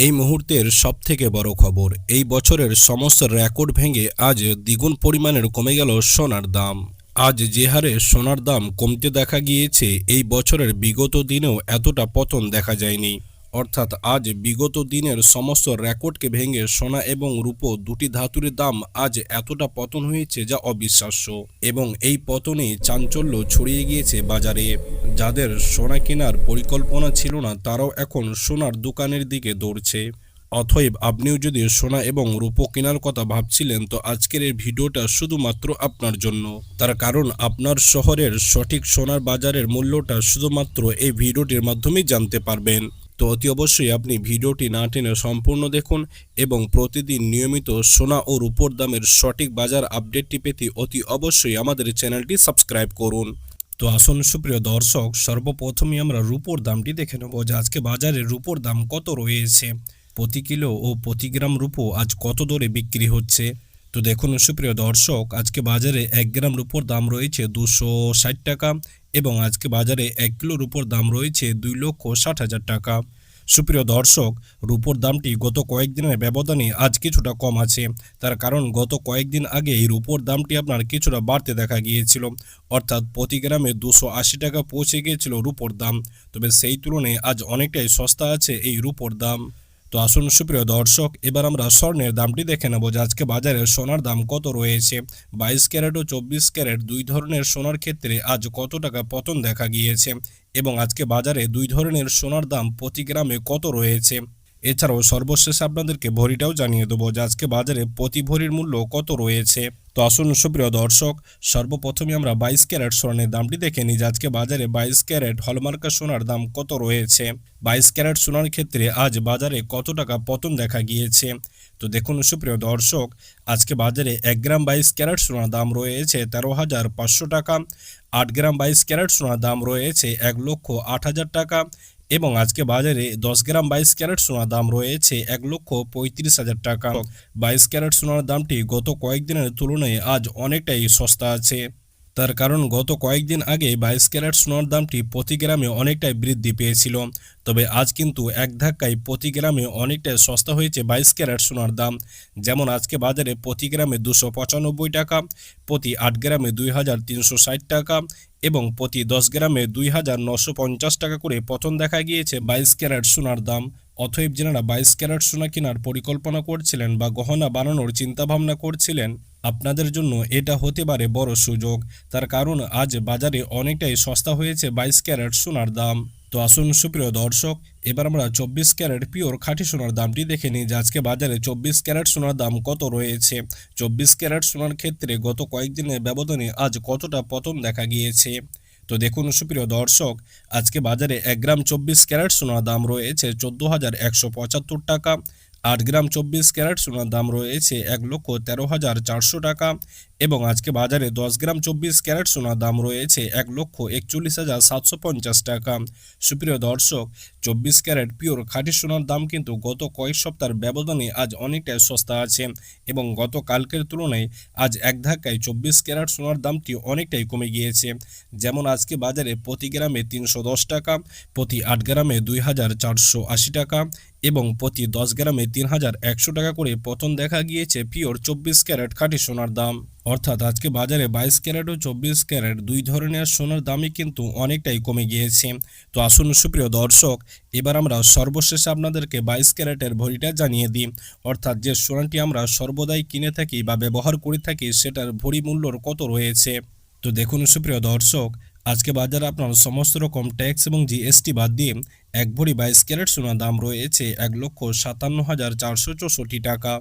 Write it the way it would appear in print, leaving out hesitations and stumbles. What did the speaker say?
এই মুহূর্তের সবথেকে বড় খবর, এই বছরের সমস্ত রেকর্ড ভেঙে আজ দ্বিগুণ পরিমাণের কমে গেল সোনার দাম। আজ যে হারে সোনার দাম কমতে দেখা গিয়েছে, এই বছরের বিগত দিনেও এতটা পতন দেখা যায়নি। অর্থাৎ আজ বিগত দিনের সমস্ত রেকর্ডকে ভেঙে সোনা এবং রূপো দুটি ধাতুর দাম আজ এতটা পতন হয়েছে যা অবিশ্বাস্য। এবং এই পতনে চাঞ্চল্য ছড়িয়ে গিয়েছে বাজারে। যাদের সোনা কেনার পরিকল্পনা ছিল না, তারাও এখন সোনার দোকানের দিকে দৌড়ছে। অতএব আপনিও যদি সোনা এবং রূপো কেনার কথা ভাবছিলেন, তো আজকের এই ভিডিওটা শুধুমাত্র আপনার জন্য। তার কারণ আপনার শহরের সঠিক সোনার বাজারের মূল্যটা শুধুমাত্র এই ভিডিওটির মাধ্যমেই জানতে পারবেন। তো অতি অবশ্যই আপনি ভিডিওটি না টেনে সম্পূর্ণ দেখুন এবং প্রতিদিন নিয়মিত সোনা ও রূপোর দামের সঠিক বাজার আপডেটটি পেতে অতি অবশ্যই আমাদের চ্যানেলটি সাবস্ক্রাইব করুন। তো আসুন সুপ্রিয় দর্শক, সর্বপ্রথমে আমরা রূপোর দামটি দেখে নেব যে আজকে বাজারে রূপোর দাম কত রয়েছে। প্রতি কিলো ও প্রতি গ্রাম রূপো আজ কত দরে বিক্রি হচ্ছে। তো দেখুন সুপ্রিয় দর্শক, আজকে বাজারে 1 গ্রাম রূপোর দাম রয়েছে 260 টাকা এবং আজকে বাজারে 1 কিলো রূপোর দাম রয়েছে 2,60,000 টাকা। সুপ্রিয় দর্শক, রূপোর দামটি গত কয়েকদিনের ব্যবধানে আজ কিছুটা কম আছে। তার কারণ গত কয়েকদিন আগে এই রূপোর দামটি আপনার কিছুটা বাড়তে দেখা গিয়েছিল। অর্থাৎ প্রতি গ্রামে 280 টাকা পৌঁছে গিয়েছিল রূপোর দাম। তবে সেই তুলনায় আজ অনেকটাই সস্তা আছে এই রূপোর দাম। তো আসুন সুপ্রিয় দর্শক, এবার আমরা স্বর্ণের দামটি দেখে নেব যে আজকে বাজারে সোনার দাম কত রয়েছে। 22 ক্যারেট ও 24 ক্যারেট দুই ধরনের সোনার ক্ষেত্রে আজ কত টাকা পতন দেখা গিয়েছে এবং আজকে বাজারে দুই ধরনের সোনার দাম প্রতি গ্রামে কত রয়েছে। এছাড়াও সর্বশেষ আপনাদেরকে ভরিটাও জানিয়ে দেবো যে আজকে বাজারে প্রতি ভরির মূল্য কত রয়েছে। তো আসুন সুপ্রিয় দর্শক, সর্বপ্রথমে আমরা 22 ক্যারেট সোনার দামটি দেখে নিই যে আজকে বাজারে 22 ক্যারেট হলমার্কা সোনার দাম কত রয়েছে। 22 ক্যারেট সোনার ক্ষেত্রে আজ বাজারে কত টাকা পতন দেখা গিয়েছে। তো দেখুন সুপ্রিয় দর্শক, আজকে বাজারে 1 গ্রাম 22 ক্যারেট সোনার দাম রয়েছে 13,500 টাকা। 8 গ্রাম 22 ক্যারেট সোনার দাম রয়েছে 1,08,000 টাকা এবং আজকে বাজারে 10 গ্রাম 22 ক্যারেট সোনার দাম রয়েছে 1,35,000 টাকা। 22 ক্যারেট সোনার দামটি গত কয়েকদিনের তুলনায় আজ অনেকটাই সস্তা আছে। তার কারণ গত কয়েকদিন আগে 22 ক্যারেট সোনার দামটি প্রতি গ্রামে অনেকটাই বৃদ্ধি পেয়েছিল। তবে আজ কিন্তু এক ধাক্কায় প্রতি গ্রামে অনেকটাই সস্তা হয়েছে 22 ক্যারেট সোনার দাম। যেমন আজকে বাজারে প্রতি গ্রামে 295 টাকা, প্রতি 8 গ্রামে 2,360 টাকা এবং প্রতি 10 গ্রামে 2,950 টাকা করে পতন দেখা গিয়েছে 22 ক্যারেট সোনার দাম। অতএব যারা 22 ক্যারেট সোনা কেনার পরিকল্পনা করছিলেন বা গহনা বানানোর চিন্তাভাবনা করছিলেন, আপনাদের জন্য এটা হতে পারে বড় সুযোগ। তার কারণ আজ বাজারে অনেকটাই সস্তা হয়েছে 22 ক্যারেট সোনার দাম। তো আসুন সুপ্রিয় দর্শক, এবার আমরা 24 ক্যারেট পিওর খাঁটি সোনার দামটি দেখে নিই যে আজকে বাজারে 24 ক্যারেট সোনার দাম কত রয়েছে। 24 ক্যারেট সোনার ক্ষেত্রে গত কয়েকদিনের ব্যবধানে আজ কতটা পতন দেখা গিয়েছে। তো দেখুন সুপ্রিয় দর্শক, আজকে বাজারে 1 গ্রাম 24 ক্যারেট সোনার দাম রয়েছে 14,175 টাকা। 8 গ্রাম 24 ক্যারেট সোনার দাম রয়েছে 1,13,400 টাকা এবং আজকে বাজারে 10 গ্রাম 24 ক্যারেট সোনার দাম রয়েছে 1,41,750 টাকা। সুপ্রিয় দর্শক, 24 ক্যারেট পিওর খাঁটি সোনার দাম কিন্তু গত কয়েক সপ্তাহের ব্যবধানে আজ অনেকটাই সস্তা আছে এবং গত কালকের তুলনায় আজ এক ধাক্কায় 24 ক্যারেট সোনার দামটি অনেকটাই কমে গিয়েছে। যেমন আজকে বাজারে প্রতি গ্রামে 310 টাকা, প্রতি 8 গ্রামে 2,480 টাকা এবং প্রতি 10 গ্রামে 3,100 টাকা করে পতন দেখা গিয়েছে পিওর 24 ক্যারেট খাঁটি সোনার দাম। অর্থাৎ আজকে বাজারে 22 ক্যারেট ও 24 ক্যারেট দুই ধরনের সোনার দামই কিন্তু অনেকটাই কমে গিয়েছে। তো আসুন সুপ্রিয় দর্শক, এবার আমরা সর্বশেষে আপনাদেরকে 22 ক্যারেটের ভরিটা জানিয়ে দিই। অর্থাৎ যে সোনাটি আমরা সর্বদাই কিনে থাকি বা ব্যবহার করে থাকি, সেটার ভরি মূল্যর কত রয়েছে। তো দেখুন সুপ্রিয় দর্শক, আজকে বাজারে আপনার সমস্ত রকম ট্যাক্স এবং জিএসটি বাদ দিয়ে এক ভরি 22 ক্যারেট সোনার দাম রয়েছে 1,57,464 টাকা।